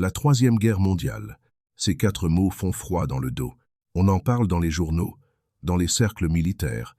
La Troisième Guerre mondiale. Ces 4 mots font froid dans le dos. On en parle dans les journaux, dans les cercles militaires,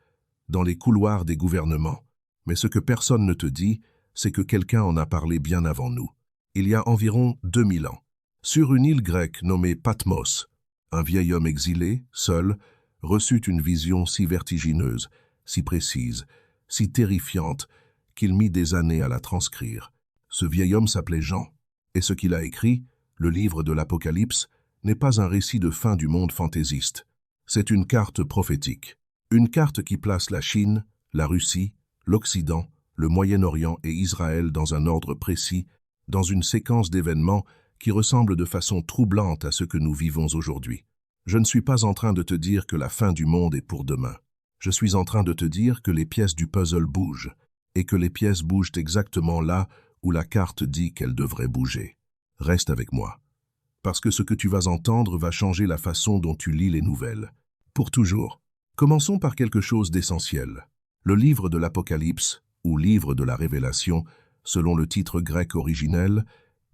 dans les couloirs des gouvernements. Mais ce que personne ne te dit, c'est que quelqu'un en a parlé bien avant nous. Il y a environ 2000 ans. Sur une île grecque nommée Patmos, un vieil homme exilé, seul, reçut une vision si vertigineuse, si précise, si terrifiante, qu'il mit des années à la transcrire. Ce vieil homme s'appelait Jean, et ce qu'il a écrit, le livre de l'Apocalypse, n'est pas un récit de fin du monde fantaisiste. C'est une carte prophétique. Une carte qui place la Chine, la Russie, l'Occident, le Moyen-Orient et Israël dans un ordre précis, dans une séquence d'événements qui ressemble de façon troublante à ce que nous vivons aujourd'hui. Je ne suis pas en train de te dire que la fin du monde est pour demain. Je suis en train de te dire que les pièces du puzzle bougent, et que les pièces bougent exactement là où la carte dit qu'elles devraient bouger. Reste avec moi, parce que ce que tu vas entendre va changer la façon dont tu lis les nouvelles. Pour toujours. Commençons par quelque chose d'essentiel. Le livre de l'Apocalypse, ou livre de la Révélation, selon le titre grec originel,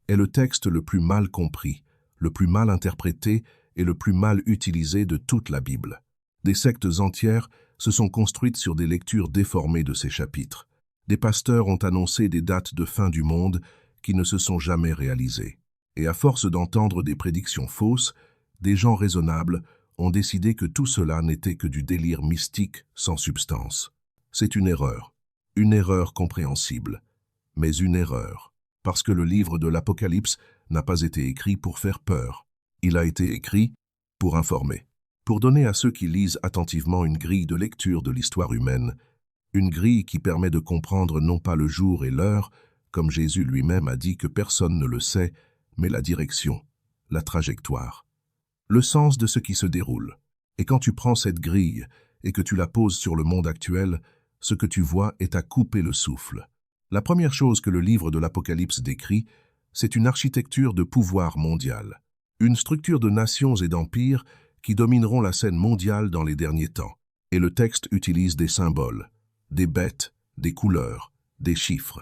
est le texte le plus mal compris, le plus mal interprété et le plus mal utilisé de toute la Bible. Des sectes entières se sont construites sur des lectures déformées de ces chapitres. Des pasteurs ont annoncé des dates de fin du monde qui ne se sont jamais réalisées. Et à force d'entendre des prédictions fausses, des gens raisonnables ont décidé que tout cela n'était que du délire mystique sans substance. C'est une erreur compréhensible, mais une erreur. Parce que le livre de l'Apocalypse n'a pas été écrit pour faire peur. Il a été écrit pour informer, pour donner à ceux qui lisent attentivement une grille de lecture de l'histoire humaine, une grille qui permet de comprendre non pas le jour et l'heure, comme Jésus lui-même a dit que personne ne le sait, mais la direction, la trajectoire, le sens de ce qui se déroule. Et quand tu prends cette grille et que tu la poses sur le monde actuel, ce que tu vois est à couper le souffle. La première chose que le livre de l'Apocalypse décrit, c'est une architecture de pouvoir mondial, une structure de nations et d'empires qui domineront la scène mondiale dans les derniers temps. Et le texte utilise des symboles, des bêtes, des couleurs, des chiffres.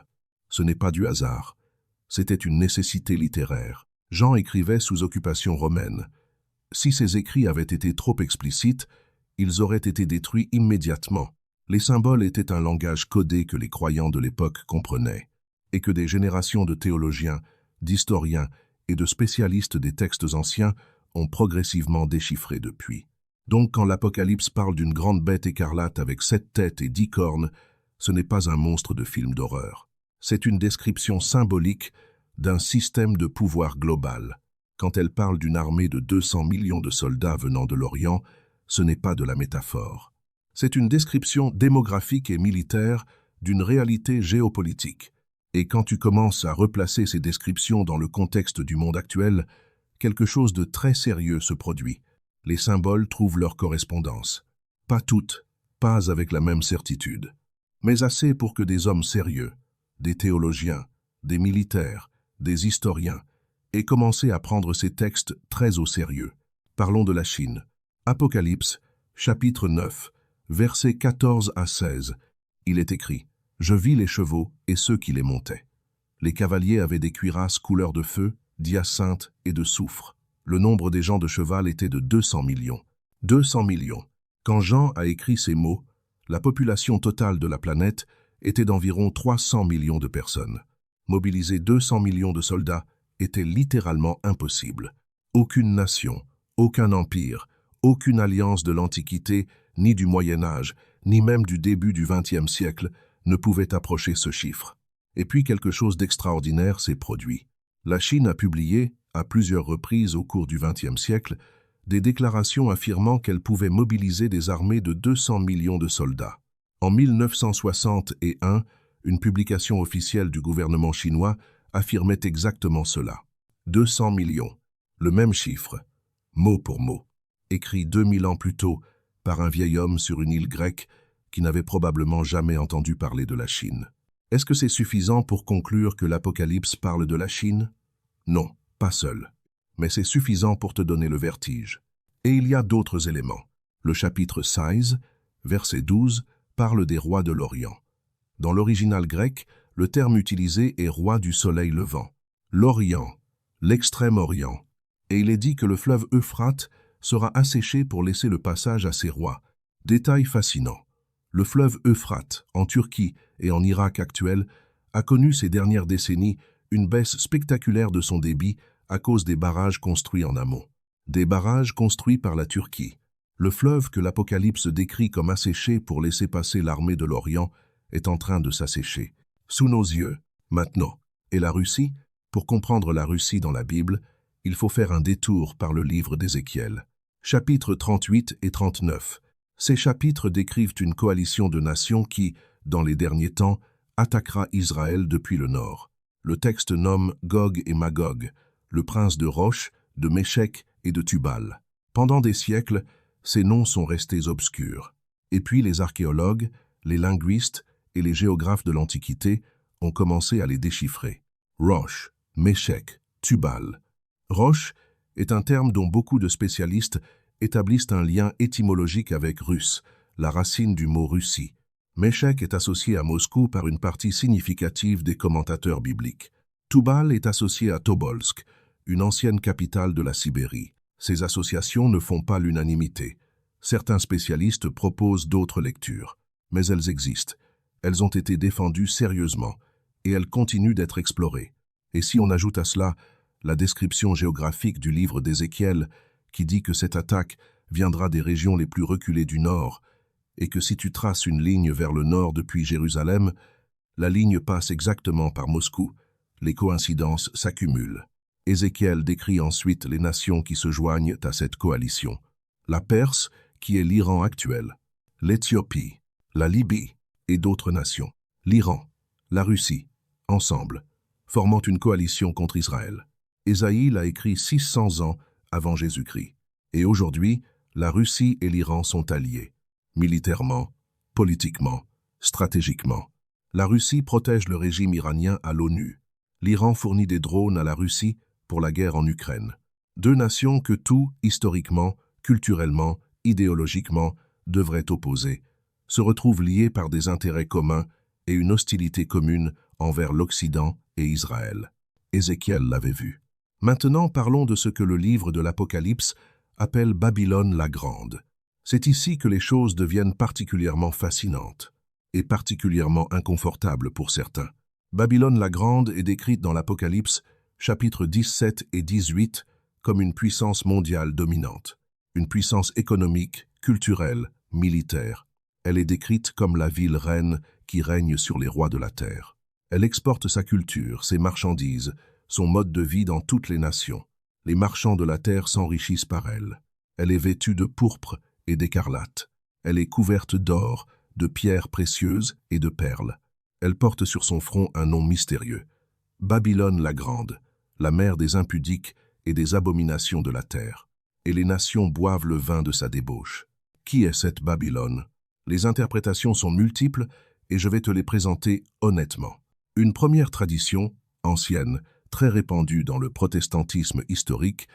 Ce n'est pas du hasard. C'était une nécessité littéraire. Jean écrivait sous occupation romaine. Si ses écrits avaient été trop explicites, ils auraient été détruits immédiatement. Les symboles étaient un langage codé que les croyants de l'époque comprenaient, et que des générations de théologiens, d'historiens et de spécialistes des textes anciens ont progressivement déchiffré depuis. Donc quand l'Apocalypse parle d'une grande bête écarlate avec 7 têtes et 10 cornes, ce n'est pas un monstre de film d'horreur. C'est une description symbolique d'un système de pouvoir global. Quand elle parle d'une armée de 200 millions de soldats venant de l'Orient, ce n'est pas de la métaphore. C'est une description démographique et militaire d'une réalité géopolitique. Et quand tu commences à replacer ces descriptions dans le contexte du monde actuel, quelque chose de très sérieux se produit. Les symboles trouvent leur correspondance. Pas toutes, pas avec la même certitude, mais assez pour que des hommes sérieux, des théologiens, des militaires, des historiens, aient commencé à prendre ces textes très au sérieux. Parlons de la Chine. Apocalypse, chapitre 9, versets 14 à 16. Il est écrit « Je vis les chevaux et ceux qui les montaient. Les cavaliers avaient des cuirasses couleur de feu, d'hyacinthe et de soufre. Le nombre des gens de cheval était de 200 millions. 200 millions. Quand Jean a écrit ces mots, la population totale de la planète était d'environ 300 millions de personnes. Mobiliser 200 millions de soldats était littéralement impossible. Aucune nation, aucun empire, aucune alliance de l'Antiquité, ni du Moyen-Âge, ni même du début du XXe siècle, ne pouvait approcher ce chiffre. Et puis quelque chose d'extraordinaire s'est produit. La Chine a publié, à plusieurs reprises au cours du XXe siècle, des déclarations affirmant qu'elle pouvait mobiliser des armées de 200 millions de soldats. En 1961, une publication officielle du gouvernement chinois affirmait exactement cela. 200 millions, le même chiffre, mot pour mot, écrit 2000 ans plus tôt par un vieil homme sur une île grecque qui n'avait probablement jamais entendu parler de la Chine. Est-ce que c'est suffisant pour conclure que l'Apocalypse parle de la Chine? Non, pas seul. Mais c'est suffisant pour te donner le vertige. Et il y a d'autres éléments. Le chapitre 16, verset 12, parle des rois de l'Orient. Dans l'original grec, le terme utilisé est roi du soleil levant. L'Orient, l'extrême-orient. Et il est dit que le fleuve Euphrate sera asséché pour laisser le passage à ses rois. Détail fascinant. Le fleuve Euphrate, en Turquie et en Irak actuel, a connu ces dernières décennies une baisse spectaculaire de son débit à cause des barrages construits en amont. Des barrages construits par la Turquie. Le fleuve que l'Apocalypse décrit comme asséché pour laisser passer l'armée de l'Orient est en train de s'assécher. Sous nos yeux, maintenant. Et la Russie? Pour comprendre la Russie dans la Bible, il faut faire un détour par le livre d'Ézéchiel. Chapitres 38 et 39. Ces chapitres décrivent une coalition de nations qui, dans les derniers temps, attaquera Israël depuis le nord. Le texte nomme Gog et Magog, le prince de Rosh, de Méchec et de Tubal. Pendant des siècles, ces noms sont restés obscurs. Et puis les archéologues, les linguistes et les géographes de l'Antiquité ont commencé à les déchiffrer. Rosh, Méchec, Tubal. Rosh est un terme dont beaucoup de spécialistes établissent un lien étymologique avec russe, la racine du mot Russie. Méchec est associé à Moscou par une partie significative des commentateurs bibliques. Tubal est associé à Tobolsk, une ancienne capitale de la Sibérie. Ces associations ne font pas l'unanimité. Certains spécialistes proposent d'autres lectures, mais elles existent. Elles ont été défendues sérieusement et elles continuent d'être explorées. Et si on ajoute à cela la description géographique du livre d'Ézéchiel qui dit que cette attaque viendra des régions les plus reculées du nord et que si tu traces une ligne vers le nord depuis Jérusalem, la ligne passe exactement par Moscou. Les coïncidences s'accumulent. Ézéchiel décrit ensuite les nations qui se joignent à cette coalition. La Perse, qui est l'Iran actuel, l'Éthiopie, la Libye et d'autres nations. L'Iran, la Russie, ensemble, formant une coalition contre Israël. Ésaïe l'a écrit 600 ans avant Jésus-Christ. Et aujourd'hui, la Russie et l'Iran sont alliés, militairement, politiquement, stratégiquement. La Russie protège le régime iranien à l'ONU. L'Iran fournit des drones à la Russie pour la guerre en Ukraine. Deux nations que tout, historiquement, culturellement, idéologiquement, devraient opposer, se retrouvent liées par des intérêts communs et une hostilité commune envers l'Occident et Israël. Ézéchiel l'avait vu. Maintenant, parlons de ce que le livre de l'Apocalypse appelle Babylone la Grande. C'est ici que les choses deviennent particulièrement fascinantes et particulièrement inconfortables pour certains. Babylone la Grande est décrite dans l'Apocalypse, chapitres 17 et 18, comme une puissance mondiale dominante, une puissance économique, culturelle, militaire. Elle est décrite comme la ville reine qui règne sur les rois de la terre. Elle exporte sa culture, ses marchandises, son mode de vie dans toutes les nations. Les marchands de la terre s'enrichissent par elle. Elle est vêtue de pourpre et d'écarlate. Elle est couverte d'or, de pierres précieuses et de perles. Elle porte sur son front un nom mystérieux. Babylone la Grande, la mère des impudiques et des abominations de la terre. Et les nations boivent le vin de sa débauche. Qui est cette Babylone? Les interprétations sont multiples et je vais te les présenter honnêtement. Une première tradition, ancienne, très répandue dans le protestantisme historique,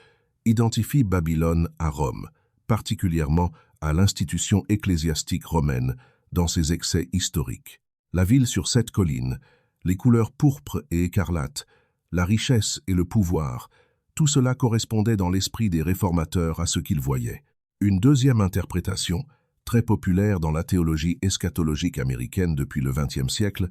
identifie Babylone à Rome, particulièrement à l'institution ecclésiastique romaine dans ses excès historiques. La ville sur 7 collines, les couleurs pourpre et écarlate, la richesse et le pouvoir, tout cela correspondait dans l'esprit des réformateurs à ce qu'ils voyaient. Une deuxième interprétation, très populaire dans la théologie eschatologique américaine depuis le XXe siècle,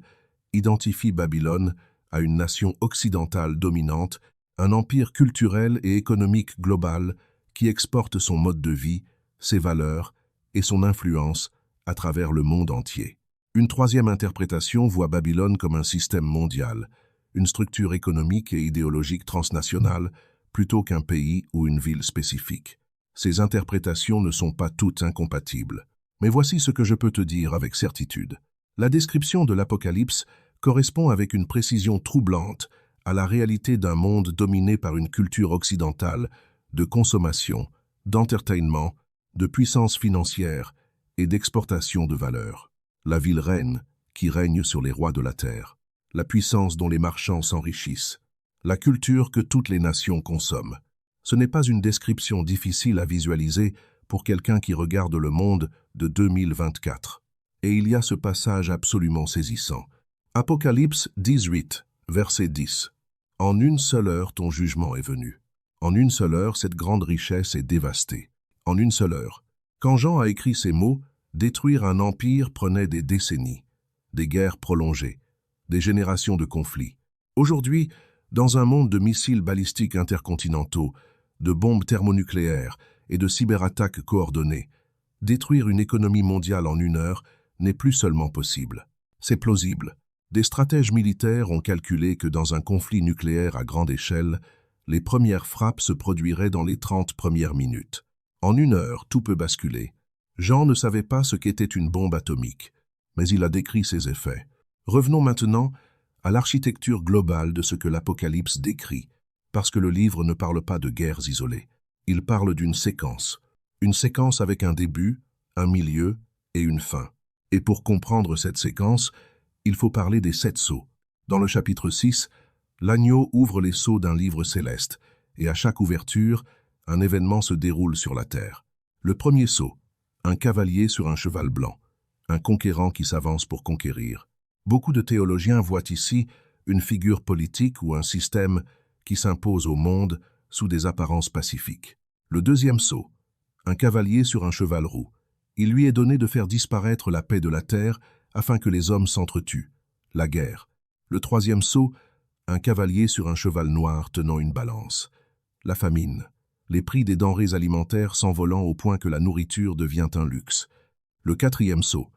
identifie Babylone à une nation occidentale dominante, un empire culturel et économique global qui exporte son mode de vie, ses valeurs et son influence à travers le monde entier. Une troisième interprétation voit Babylone comme un système mondial, une structure économique et idéologique transnationale, plutôt qu'un pays ou une ville spécifique. Ces interprétations ne sont pas toutes incompatibles. Mais voici ce que je peux te dire avec certitude. La description de l'Apocalypse correspond avec une précision troublante à la réalité d'un monde dominé par une culture occidentale de consommation, d'entertainment, de puissance financière et d'exportation de valeurs. La ville reine qui règne sur les rois de la terre, la puissance dont les marchands s'enrichissent, la culture que toutes les nations consomment. Ce n'est pas une description difficile à visualiser pour quelqu'un qui regarde le monde de 2024. Et il y a ce passage absolument saisissant. Apocalypse 18, verset 10. En une seule heure, ton jugement est venu. En une seule heure, cette grande richesse est dévastée. En une seule heure. Quand Jean a écrit ces mots, détruire un empire prenait des décennies, des guerres prolongées, des générations de conflits. Aujourd'hui, dans un monde de missiles balistiques intercontinentaux, de bombes thermonucléaires et de cyberattaques coordonnées, détruire une économie mondiale en une heure n'est plus seulement possible. C'est plausible. Des stratèges militaires ont calculé que dans un conflit nucléaire à grande échelle, les premières frappes se produiraient dans les 30 premières minutes. En une heure, tout peut basculer. Jean ne savait pas ce qu'était une bombe atomique, mais il a décrit ses effets. Revenons maintenant à l'architecture globale de ce que l'Apocalypse décrit, parce que le livre ne parle pas de guerres isolées. Il parle d'une séquence avec un début, un milieu et une fin. Et pour comprendre cette séquence, il faut parler des 7 sceaux. Dans le chapitre 6, l'agneau ouvre les sceaux d'un livre céleste, et à chaque ouverture, un événement se déroule sur la terre. Le premier sceau, un cavalier sur un cheval blanc, un conquérant qui s'avance pour conquérir. Beaucoup de théologiens voient ici une figure politique ou un système qui s'impose au monde sous des apparences pacifiques. Le deuxième sceau, un cavalier sur un cheval roux. Il lui est donné de faire disparaître la paix de la terre afin que les hommes s'entretuent. La guerre. Le troisième sceau, un cavalier sur un cheval noir tenant une balance. La famine. Les prix des denrées alimentaires s'envolant au point que la nourriture devient un luxe. Le quatrième sceau,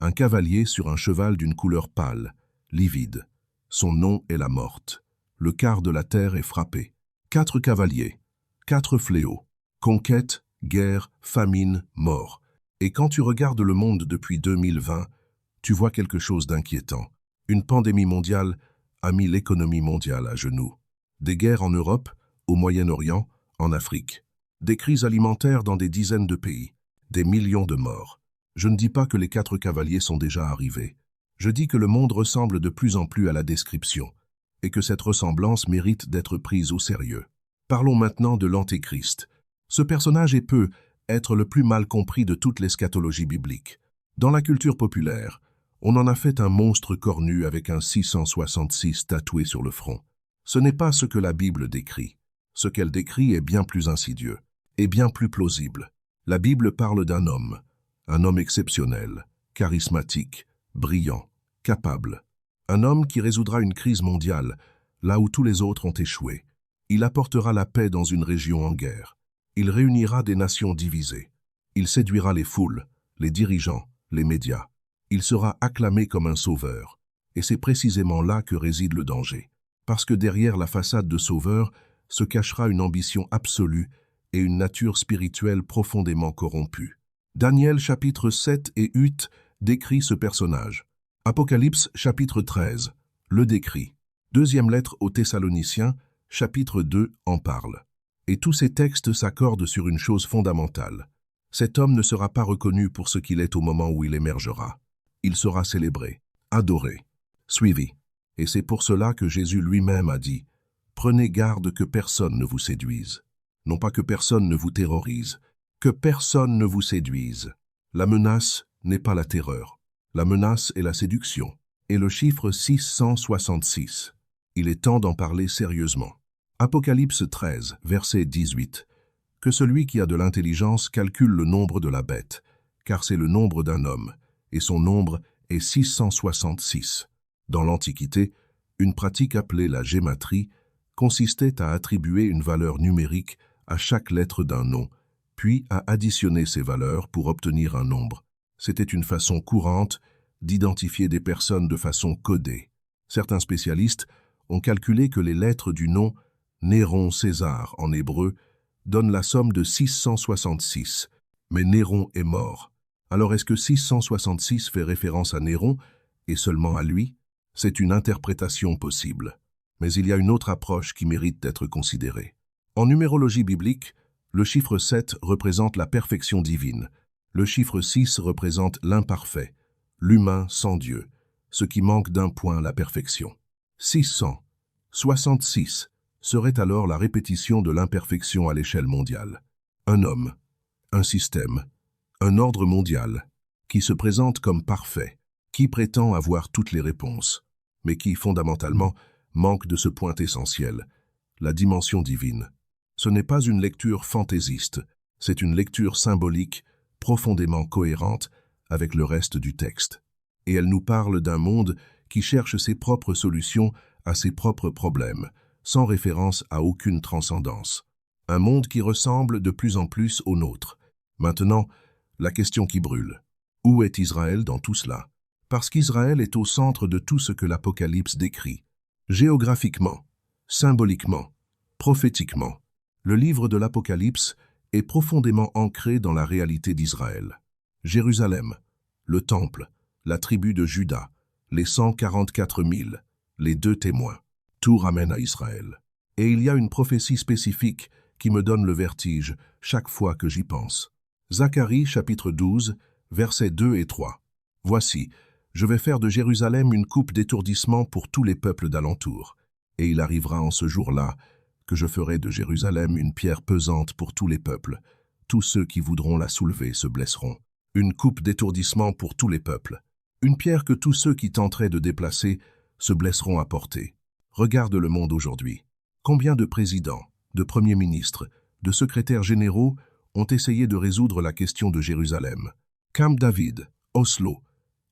un cavalier sur un cheval d'une couleur pâle, livide. Son nom est la morte. Le quart de la terre est frappé. 4 cavaliers, 4 fléaux. Conquête, guerre, famine, mort. Et quand tu regardes le monde depuis 2020, tu vois quelque chose d'inquiétant. Une pandémie mondiale a mis l'économie mondiale à genoux. Des guerres en Europe, au Moyen-Orient, en Afrique. Des crises alimentaires dans des dizaines de pays. Des millions de morts. Je ne dis pas que les 4 cavaliers sont déjà arrivés. Je dis que le monde ressemble de plus en plus à la description, et que cette ressemblance mérite d'être prise au sérieux. Parlons maintenant de l'Antéchrist. Ce personnage peut être le plus mal compris de toute l'eschatologie biblique. Dans la culture populaire, on en a fait un monstre cornu avec un 666 tatoué sur le front. Ce n'est pas ce que la Bible décrit. Ce qu'elle décrit est bien plus insidieux, et bien plus plausible. La Bible parle d'un homme exceptionnel, charismatique, brillant, capable. Un homme qui résoudra une crise mondiale, là où tous les autres ont échoué. Il apportera la paix dans une région en guerre. Il réunira des nations divisées. Il séduira les foules, les dirigeants, les médias. Il sera acclamé comme un sauveur. Et c'est précisément là que réside le danger. Parce que derrière la façade de sauveur se cachera une ambition absolue et une nature spirituelle profondément corrompue. Daniel chapitre 7 et 8 décrit ce personnage. Apocalypse chapitre 13 le décrit. Deuxième lettre aux Thessaloniciens, chapitre 2 en parle. Et tous ces textes s'accordent sur une chose fondamentale. Cet homme ne sera pas reconnu pour ce qu'il est au moment où il émergera. Il sera célébré, adoré, suivi. Et c'est pour cela que Jésus lui-même a dit « Prenez garde que personne ne vous séduise. » Non pas que personne ne vous terrorise, que personne ne vous séduise. La menace n'est pas la terreur. La menace est la séduction. Et le chiffre 666. Il est temps d'en parler sérieusement. Apocalypse 13, verset 18. Que celui qui a de l'intelligence calcule le nombre de la bête, car c'est le nombre d'un homme, et son nombre est 666. Dans l'Antiquité, une pratique appelée la gématrie consistait à attribuer une valeur numérique à chaque lettre d'un nom, puis à additionner ces valeurs pour obtenir un nombre. C'était une façon courante d'identifier des personnes de façon codée. Certains spécialistes ont calculé que les lettres du nom Néron César en hébreu donnent la somme de 666, mais Néron est mort. Alors est-ce que 666 fait référence à Néron et seulement à lui? C'est une interprétation possible. Mais il y a une autre approche qui mérite d'être considérée. En numérologie biblique, le chiffre 7 représente la perfection divine. Le chiffre 6 représente l'imparfait, l'humain sans Dieu, ce qui manque d'un point la perfection. 666 serait alors la répétition de l'imperfection à l'échelle mondiale. Un homme, un système, un ordre mondial qui se présente comme parfait, qui prétend avoir toutes les réponses, mais qui, fondamentalement, manque de ce point essentiel, la dimension divine. Ce n'est pas une lecture fantaisiste, c'est une lecture symbolique, profondément cohérente avec le reste du texte. Et elle nous parle d'un monde qui cherche ses propres solutions à ses propres problèmes, sans référence à aucune transcendance. Un monde qui ressemble de plus en plus au nôtre. Maintenant, la question qui brûle. Où est Israël dans tout cela? Parce qu'Israël est au centre de tout ce que l'Apocalypse décrit. Géographiquement, symboliquement, prophétiquement, le livre de l'Apocalypse est profondément ancré dans la réalité d'Israël. Jérusalem, le temple, la tribu de Juda, les 144 000, les 2 témoins, tout ramène à Israël. Et il y a une prophétie spécifique qui me donne le vertige chaque fois que j'y pense. Zacharie chapitre 12, versets 2 et 3. Voici, je vais faire de Jérusalem une coupe d'étourdissement pour tous les peuples d'alentour. Et il arrivera en ce jour-là que je ferai de Jérusalem une pierre pesante pour tous les peuples. Tous ceux qui voudront la soulever se blesseront. Une coupe d'étourdissement pour tous les peuples. Une pierre que tous ceux qui tenteraient de déplacer se blesseront à porter. Regarde le monde aujourd'hui. Combien de présidents, de premiers ministres, de secrétaires généraux ont essayé de résoudre la question de Jérusalem? Camp David, Oslo,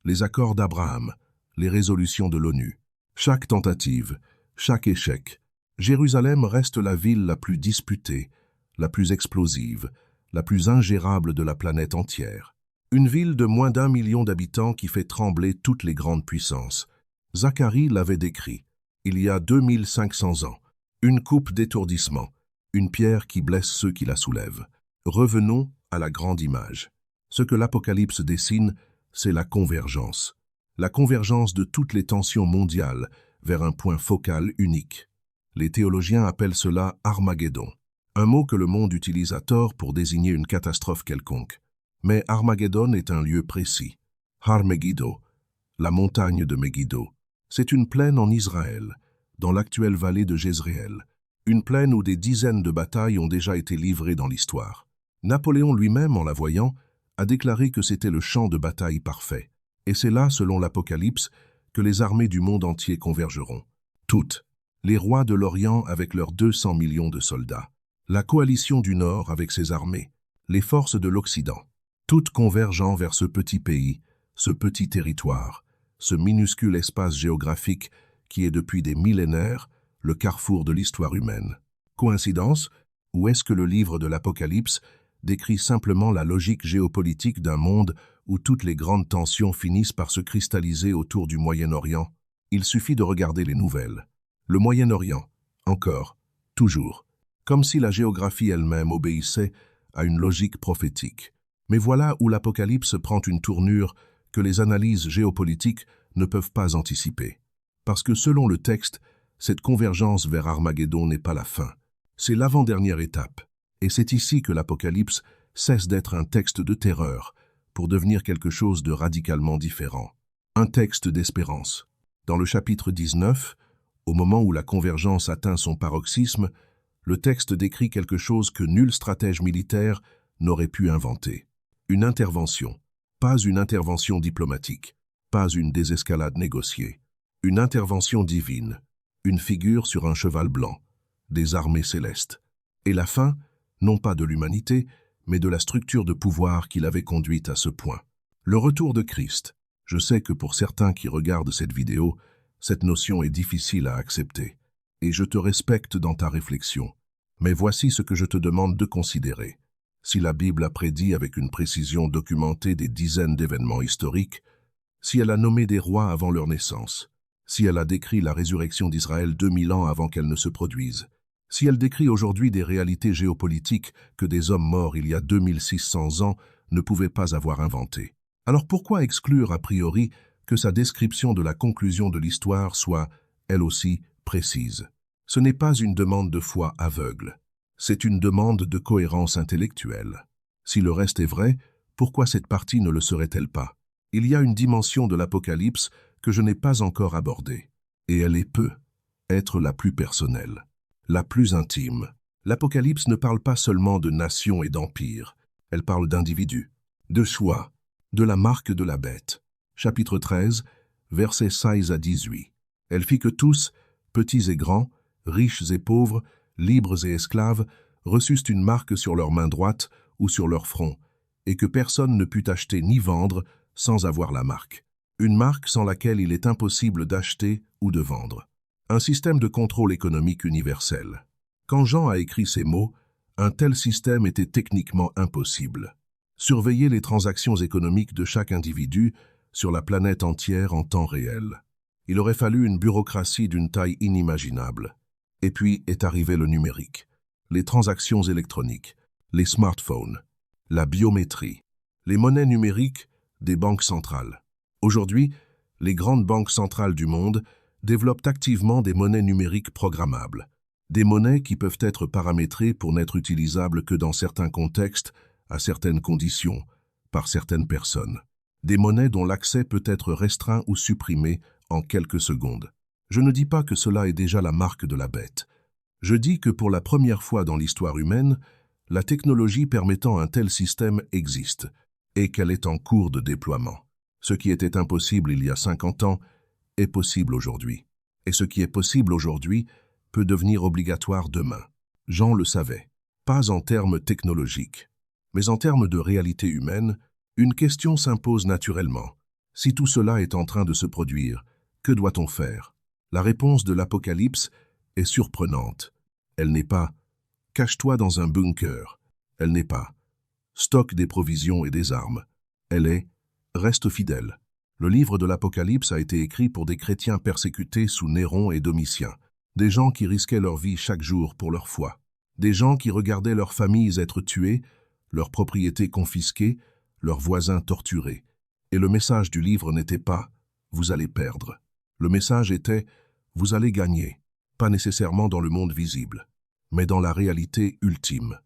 les accords d'Abraham, les résolutions de l'ONU. Chaque tentative, chaque échec. Jérusalem reste la ville la plus disputée, la plus explosive, la plus ingérable de la planète entière. Une ville de moins d'1 million d'habitants qui fait trembler toutes les grandes puissances. Zacharie l'avait décrit, il y a 2500 ans. Une coupe d'étourdissement, une pierre qui blesse ceux qui la soulèvent. Revenons à la grande image. Ce que l'Apocalypse dessine, c'est la convergence. La convergence de toutes les tensions mondiales vers un point focal unique. Les théologiens appellent cela Armageddon, un mot que le monde utilise à tort pour désigner une catastrophe quelconque. Mais Armageddon est un lieu précis. Har Megiddo, la montagne de Megiddo. C'est une plaine en Israël, dans l'actuelle vallée de Jezréel. Une plaine où des dizaines de batailles ont déjà été livrées dans l'histoire. Napoléon lui-même, en la voyant, a déclaré que c'était le champ de bataille parfait. Et c'est là, selon l'Apocalypse, que les armées du monde entier convergeront. Toutes. Les rois de l'Orient avec leurs 200 millions de soldats. La coalition du Nord avec ses armées. Les forces de l'Occident. Toutes convergeant vers ce petit pays, ce petit territoire, ce minuscule espace géographique qui est depuis des millénaires le carrefour de l'histoire humaine. Coïncidence? Ou est-ce que le livre de l'Apocalypse décrit simplement la logique géopolitique d'un monde où toutes les grandes tensions finissent par se cristalliser autour du Moyen-Orient? Il suffit de regarder les nouvelles. Le Moyen-Orient, encore, toujours, comme si la géographie elle-même obéissait à une logique prophétique. Mais voilà où l'Apocalypse prend une tournure que les analyses géopolitiques ne peuvent pas anticiper. Parce que selon le texte, cette convergence vers Armageddon n'est pas la fin. C'est l'avant-dernière étape. Et c'est ici que l'Apocalypse cesse d'être un texte de terreur pour devenir quelque chose de radicalement différent. Un texte d'espérance. Dans le chapitre 19, au moment où la convergence atteint son paroxysme, le texte décrit quelque chose que nul stratège militaire n'aurait pu inventer. Une intervention, pas une intervention diplomatique, pas une désescalade négociée. Une intervention divine, une figure sur un cheval blanc, des armées célestes. Et la fin, non pas de l'humanité, mais de la structure de pouvoir qui l'avait conduite à ce point. Le retour de Christ. Je sais que pour certains qui regardent cette vidéo, cette notion est difficile à accepter. Et je te respecte dans ta réflexion. Mais voici ce que je te demande de considérer. Si la Bible a prédit avec une précision documentée des dizaines d'événements historiques, si elle a nommé des rois avant leur naissance, si elle a décrit la résurrection d'Israël 2000 ans avant qu'elle ne se produise, si elle décrit aujourd'hui des réalités géopolitiques que des hommes morts il y a 2600 ans ne pouvaient pas avoir inventées, alors pourquoi exclure a priori que sa description de la conclusion de l'histoire soit, elle aussi, précise? Ce n'est pas une demande de foi aveugle, c'est une demande de cohérence intellectuelle. Si le reste est vrai, pourquoi cette partie ne le serait-elle pas? Il y a une dimension de l'Apocalypse que je n'ai pas encore abordée, et elle peut être la plus personnelle, la plus intime. L'Apocalypse ne parle pas seulement de nations et d'empires, elle parle d'individus, de choix, de la marque de la bête. Chapitre 13, versets 16 à 18. Elle fit que tous, Petits et grands, riches et pauvres, libres et esclaves, reçussent une marque sur leur main droite ou sur leur front, et que personne ne put acheter ni vendre sans avoir la marque. Une marque sans laquelle il est impossible d'acheter ou de vendre. Un système de contrôle économique universel. Quand Jean a écrit ces mots, un tel système était techniquement impossible. Surveiller les transactions économiques de chaque individu sur la planète entière en temps réel. Il aurait fallu une bureaucratie d'une taille inimaginable. Et puis est arrivé le numérique, les transactions électroniques, les smartphones, la biométrie, les monnaies numériques des banques centrales. Aujourd'hui, les grandes banques centrales du monde développent activement des monnaies numériques programmables, des monnaies qui peuvent être paramétrées pour n'être utilisables que dans certains contextes, à certaines conditions, par certaines personnes. Des monnaies dont l'accès peut être restreint ou supprimé en quelques secondes. Je ne dis pas que cela est déjà la marque de la bête. Je dis que pour la première fois dans l'histoire humaine, la technologie permettant un tel système existe et qu'elle est en cours de déploiement. Ce qui était impossible il y a 50 ans est possible aujourd'hui. Et ce qui est possible aujourd'hui peut devenir obligatoire demain. Jean le savait. Pas en termes technologiques, mais en termes de réalité humaine, une question s'impose naturellement. Si tout cela est en train de se produire, que doit-on faire? La réponse de l'Apocalypse est surprenante. Elle n'est pas « cache-toi dans un bunker ». Elle n'est pas « stocke des provisions et des armes ». Elle est « reste fidèle ». Le livre de l'Apocalypse a été écrit pour des chrétiens persécutés sous Néron et Domitien, des gens qui risquaient leur vie chaque jour pour leur foi, des gens qui regardaient leurs familles être tuées, leurs propriétés confisquées, leurs voisins torturés. Et le message du livre n'était pas « vous allez perdre ». Le message était « vous allez gagner », pas nécessairement dans le monde visible, mais dans la réalité ultime,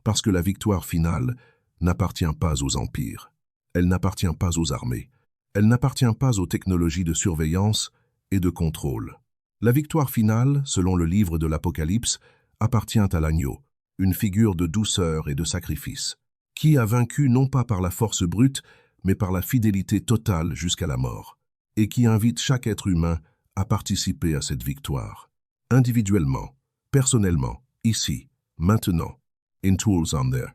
parce que la victoire finale n'appartient pas aux empires, elle n'appartient pas aux armées, elle n'appartient pas aux technologies de surveillance et de contrôle. La victoire finale, selon le livre de l'Apocalypse, appartient à l'agneau, une figure de douceur et de sacrifice, qui a vaincu non pas par la force brute, mais par la fidélité totale jusqu'à la mort, et qui invite chaque être humain à participer à cette victoire, individuellement, personnellement, ici, maintenant, in tools on there.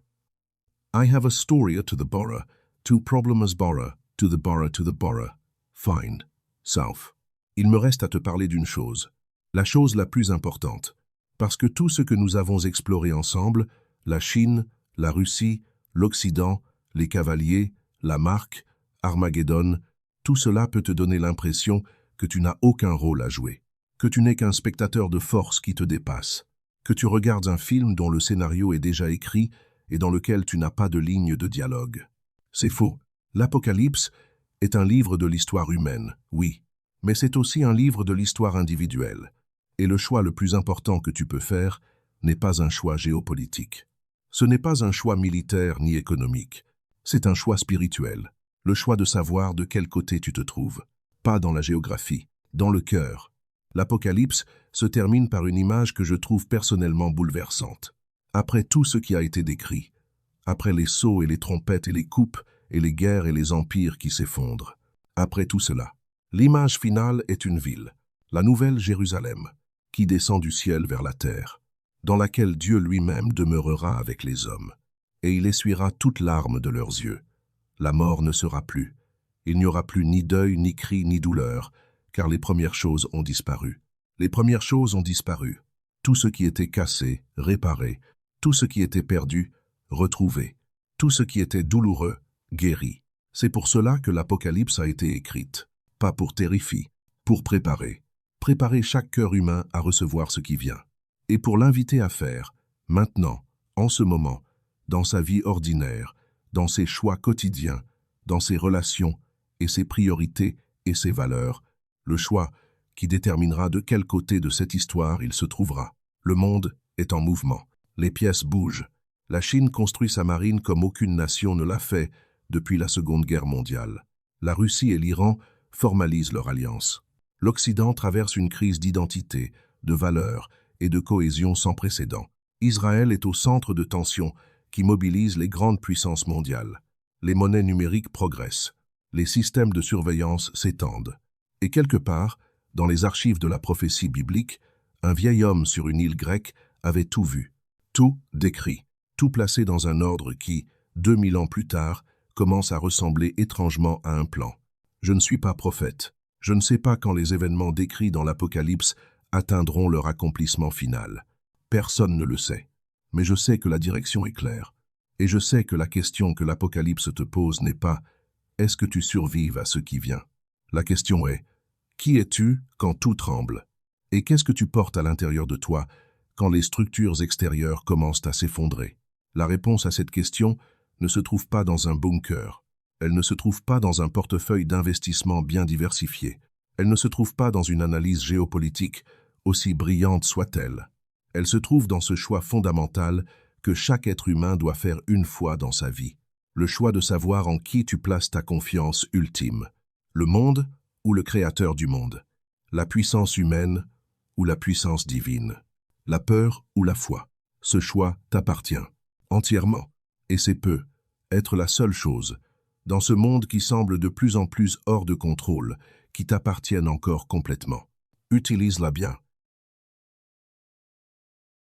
I have a story to the borough, to problems borough, to the borough, find, south. Il me reste à te parler d'une chose, la chose la plus importante, parce que tout ce que nous avons exploré ensemble, la Chine, la Russie, l'Occident, les cavaliers, la marque, Armageddon, tout cela peut te donner l'impression que tu n'as aucun rôle à jouer, que tu n'es qu'un spectateur de force qui te dépasse, que tu regardes un film dont le scénario est déjà écrit et dans lequel tu n'as pas de ligne de dialogue. C'est faux. L'Apocalypse est un livre de l'histoire humaine, oui, mais c'est aussi un livre de l'histoire individuelle. Et le choix le plus important que tu peux faire n'est pas un choix géopolitique. Ce n'est pas un choix militaire ni économique. C'est un choix spirituel, le choix de savoir de quel côté tu te trouves. Pas dans la géographie, dans le cœur. L'Apocalypse se termine par une image que je trouve personnellement bouleversante. Après tout ce qui a été décrit, après les sauts et les trompettes et les coupes, et les guerres et les empires qui s'effondrent, après tout cela, l'image finale est une ville, la Nouvelle Jérusalem, qui descend du ciel vers la terre, dans laquelle Dieu lui-même demeurera avec les hommes, et il essuiera toute larme de leurs yeux. La mort ne sera plus. Il n'y aura plus ni deuil, ni cri, ni douleur, car les premières choses ont disparu. Les premières choses ont disparu. Tout ce qui était cassé, réparé, tout ce qui était perdu, retrouvé, tout ce qui était douloureux, guéri. C'est pour cela que l'Apocalypse a été écrite, pas pour terrifier, pour préparer. Préparer chaque cœur humain à recevoir ce qui vient, et pour l'inviter à faire, maintenant, en ce moment, dans sa vie ordinaire, dans ses choix quotidiens, dans ses relations et ses priorités et ses valeurs, le choix qui déterminera de quel côté de cette histoire il se trouvera. Le monde est en mouvement, les pièces bougent. La Chine construit sa marine comme aucune nation ne l'a fait depuis la Seconde Guerre mondiale. La Russie et l'Iran formalisent leur alliance. L'Occident traverse une crise d'identité, de valeurs et de cohésion sans précédent. Israël est au centre de tensions qui mobilisent les grandes puissances mondiales. Les monnaies numériques progressent. Les systèmes de surveillance s'étendent. Et quelque part, Dans les archives de la prophétie biblique, un vieil homme sur une île grecque avait tout vu, tout décrit, tout placé dans un ordre qui, 2000 ans plus tard, commence à ressembler étrangement à un plan. Je ne suis pas prophète. Je ne sais pas quand les événements décrits dans l'Apocalypse atteindront leur accomplissement final. Personne ne le sait. Mais je sais que la direction est claire. Et je sais que la question que l'Apocalypse te pose n'est pas « Est-ce que tu survives à ce qui vient ?» La question est « Qui es-tu quand tout tremble ?» Et qu'est-ce que tu portes à l'intérieur de toi quand les structures extérieures commencent à s'effondrer? La réponse à cette question ne se trouve pas dans un bunker. Elle ne se trouve pas dans un portefeuille d'investissement bien diversifié. Elle ne se trouve pas dans une analyse géopolitique, aussi brillante soit-elle. Elle se trouve dans ce choix fondamental que chaque être humain doit faire une fois dans sa vie. Le choix de savoir en qui tu places ta confiance ultime. Le monde ou le créateur du monde. La puissance humaine ou la puissance divine. La peur ou la foi. Ce choix t'appartient. Entièrement. Et c'est peu. Être la seule chose. Dans ce monde qui semble de plus en plus hors de contrôle, qui t'appartiennent encore complètement. Utilise-la bien.